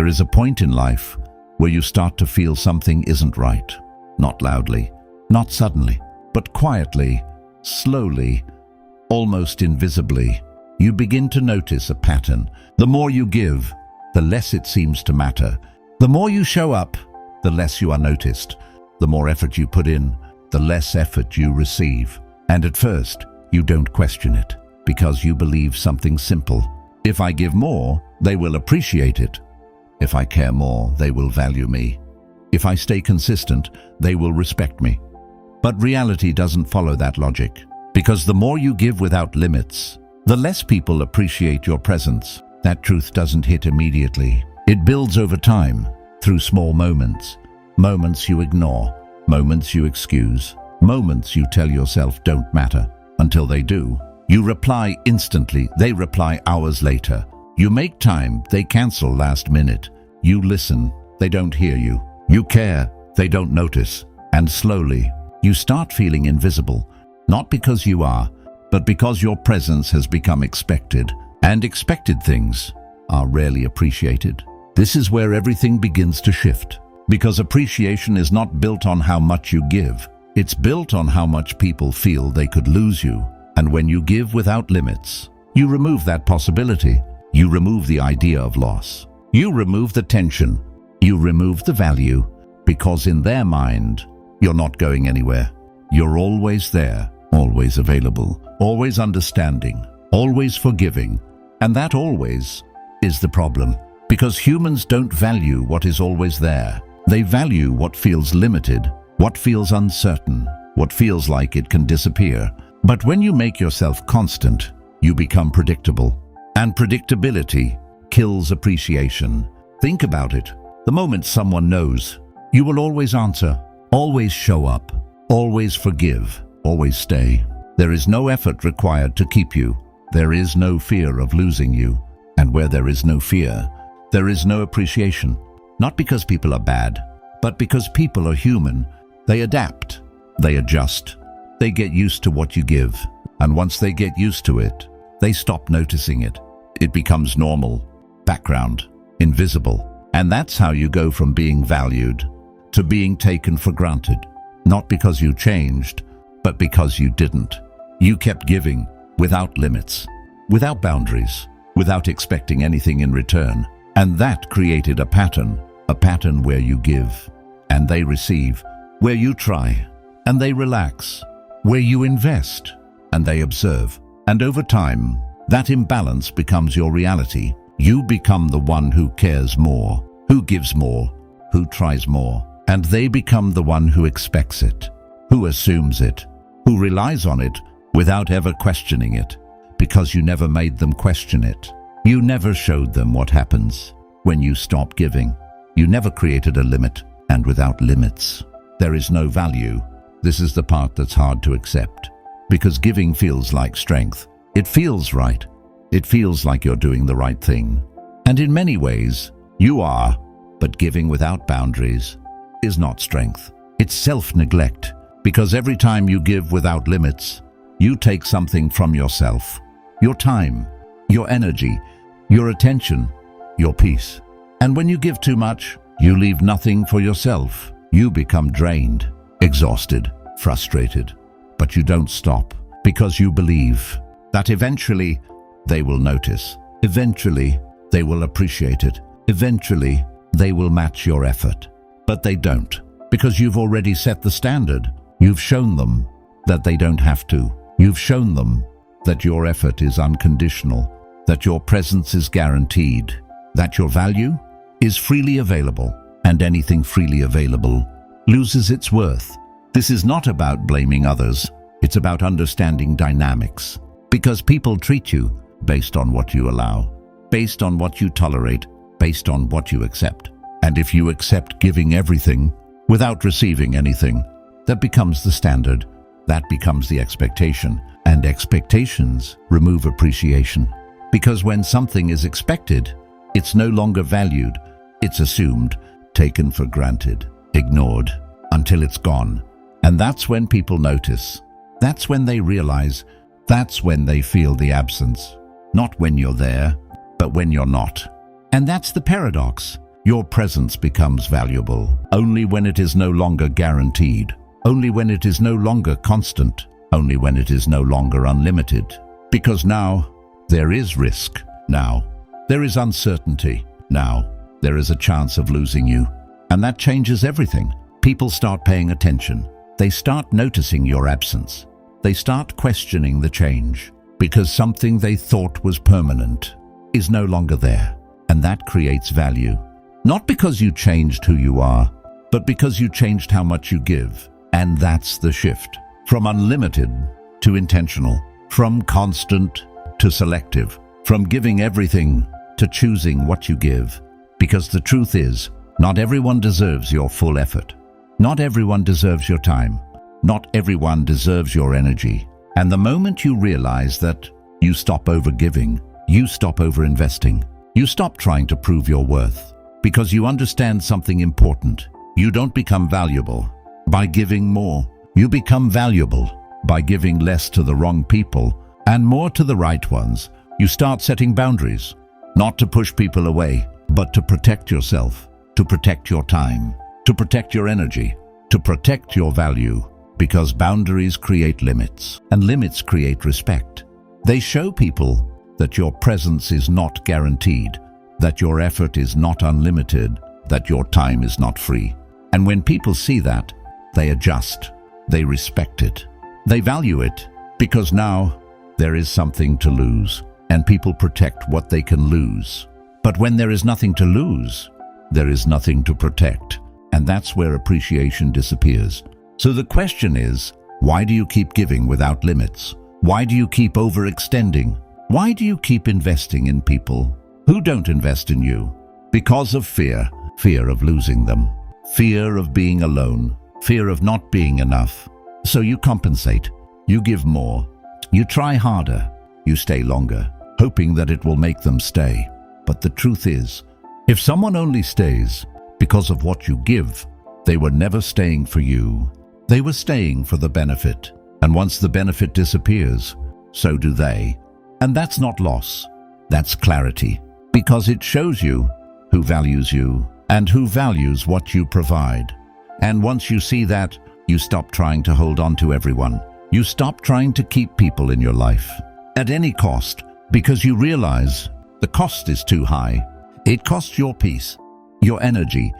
There is a point in life where you start to feel something isn't right. Not loudly, not suddenly, but quietly, slowly, almost invisibly. You begin to notice a pattern. The more you give, the less it seems to matter. The more you show up, the less you are noticed. The more effort you put in, the less effort you receive. And at first, you don't question it, because you believe something simple. If I give more, they will appreciate it. If I care more, they will value me. If I stay consistent, they will respect me. But reality doesn't follow that logic, because the more you give without limits, the less people appreciate your presence. That truth doesn't hit immediately. It builds over time, through small moments. Moments you ignore, moments you excuse, moments you tell yourself don't matter, until they do. You reply instantly, they reply hours later. You make time, they cancel last minute. You listen, they don't hear you. You care, they don't notice. And slowly, you start feeling invisible, not because you are, but because your presence has become expected. And expected things are rarely appreciated. This is where everything begins to shift, because appreciation is not built on how much you give. It's built on how much people feel they could lose you. And when you give without limits, you remove that possibility. You remove the idea of loss. You remove the tension. You remove the value, because in their mind, you're not going anywhere. You're always there, always available, always understanding, always forgiving. And that always is the problem, because humans don't value what is always there. They value what feels limited, what feels uncertain, what feels like it can disappear. But when you make yourself constant, you become predictable. And predictability kills appreciation. Think about it. The moment someone knows, you will always answer, always show up, always forgive, always stay. There is no effort required to keep you. There is no fear of losing you. And where there is no fear, there is no appreciation. Not because people are bad, but because people are human. They adapt, they adjust, they get used to what you give. And once they get used to it, they stop noticing it. It becomes normal, background, invisible. And that's how you go from being valued to being taken for granted. Not because you changed, but because you didn't. You kept giving without limits, without boundaries, without expecting anything in return. And that created a pattern where you give and they receive, where you try and they relax, where you invest and they observe. And over time, that imbalance becomes your reality. You become the one who cares more, who gives more, who tries more, and they become the one who expects it, who assumes it, who relies on it without ever questioning it, because you never made them question it. You never showed them what happens when you stop giving. You never created a limit, and without limits, there is no value. This is the part that's hard to accept, because giving feels like strength. It feels right. It feels like you're doing the right thing. And in many ways, you are, but giving without boundaries is not strength. It's self-neglect, because every time you give without limits, you take something from yourself, your time, your energy, your attention, your peace. And when you give too much, you leave nothing for yourself. You become drained, exhausted, frustrated. But you don't stop, because you believe that eventually they will notice. Eventually, they will appreciate it. Eventually, they will match your effort. But they don't, because you've already set the standard. You've shown them that they don't have to. You've shown them that your effort is unconditional, that your presence is guaranteed, that your value is freely available, and anything freely available loses its worth. This is not about blaming others. It's about understanding dynamics, because people treat you based on what you allow, based on what you tolerate, based on what you accept. And if you accept giving everything without receiving anything, that becomes the standard. That becomes the expectation, and expectations remove appreciation. Because when something is expected, it's no longer valued. It's assumed, taken for granted, ignored, until it's gone. And that's when people notice. That's when they realize. That's when they feel the absence. Not when you're there, but when you're not. And that's the paradox. Your presence becomes valuable only when it is no longer guaranteed, only when it is no longer constant, only when it is no longer unlimited. Because now there is risk. Now there is uncertainty. Now there is a chance of losing you. And that changes everything. People start paying attention. They start noticing your absence. They start questioning the change because something they thought was permanent is no longer there. And that creates value. Not because you changed who you are, but because you changed how much you give. And that's the shift. From unlimited to intentional. From constant to selective. From giving everything to choosing what you give. Because the truth is, not everyone deserves your full effort. Not everyone deserves your time. Not everyone deserves your energy. And the moment you realize that, you stop over-giving, you stop over-investing, you stop trying to prove your worth. Because you understand something important. You don't become valuable by giving more. You become valuable by giving less to the wrong people and more to the right ones. You start setting boundaries, not to push people away, but to protect yourself, to protect your time, to protect your energy, to protect your value. Because boundaries create limits, and limits create respect. They show people that your presence is not guaranteed, that your effort is not unlimited, that your time is not free. And when people see that, they adjust, they respect it, they value it, because now there is something to lose, and people protect what they can lose. But when there is nothing to lose, there is nothing to protect, and that's where appreciation disappears. So the question is, why do you keep giving without limits? Why do you keep overextending? Why do you keep investing in people who don't invest in you? Because of fear. Fear of losing them. Fear of being alone. Fear of not being enough. So you compensate. You give more. You try harder. You stay longer, hoping that it will make them stay. But the truth is, if someone only stays because of what you give, they were never staying for you. They were staying for the benefit. And once the benefit disappears, so do they. And that's not loss. That's clarity. Because it shows you who values you and who values what you provide. And once you see that, you stop trying to hold on to everyone. You stop trying to keep people in your life at any cost, because you realize the cost is too high. It costs your peace, your energy,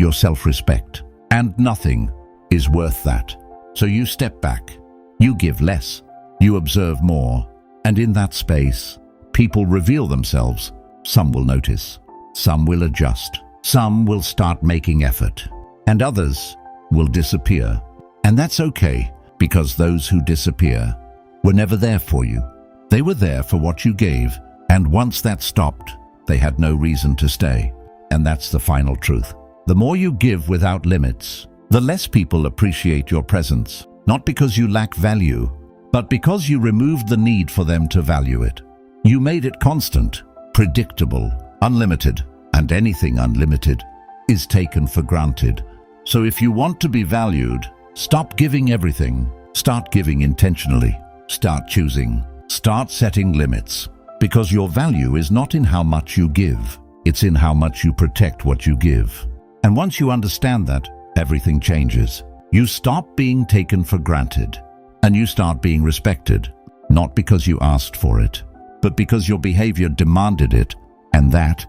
your self-respect, and nothing is worth that. So you step back, you give less, you observe more, and in that space, people reveal themselves. Some will notice, some will adjust, some will start making effort, and others will disappear. And that's okay, because those who disappear were never there for you. They were there for what you gave, and once that stopped, they had no reason to stay. And that's the final truth. The more you give without limits, the less people appreciate your presence, not because you lack value, but because you removed the need for them to value it. You made it constant, predictable, unlimited, and anything unlimited is taken for granted. So if you want to be valued, stop giving everything. Start giving intentionally. Start choosing. Start setting limits. Because your value is not in how much you give. It's in how much you protect what you give. And once you understand that, everything changes. You stop being taken for granted, and you start being respected, not because you asked for it, but because your behavior demanded it, and that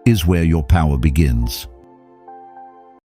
is where your power begins.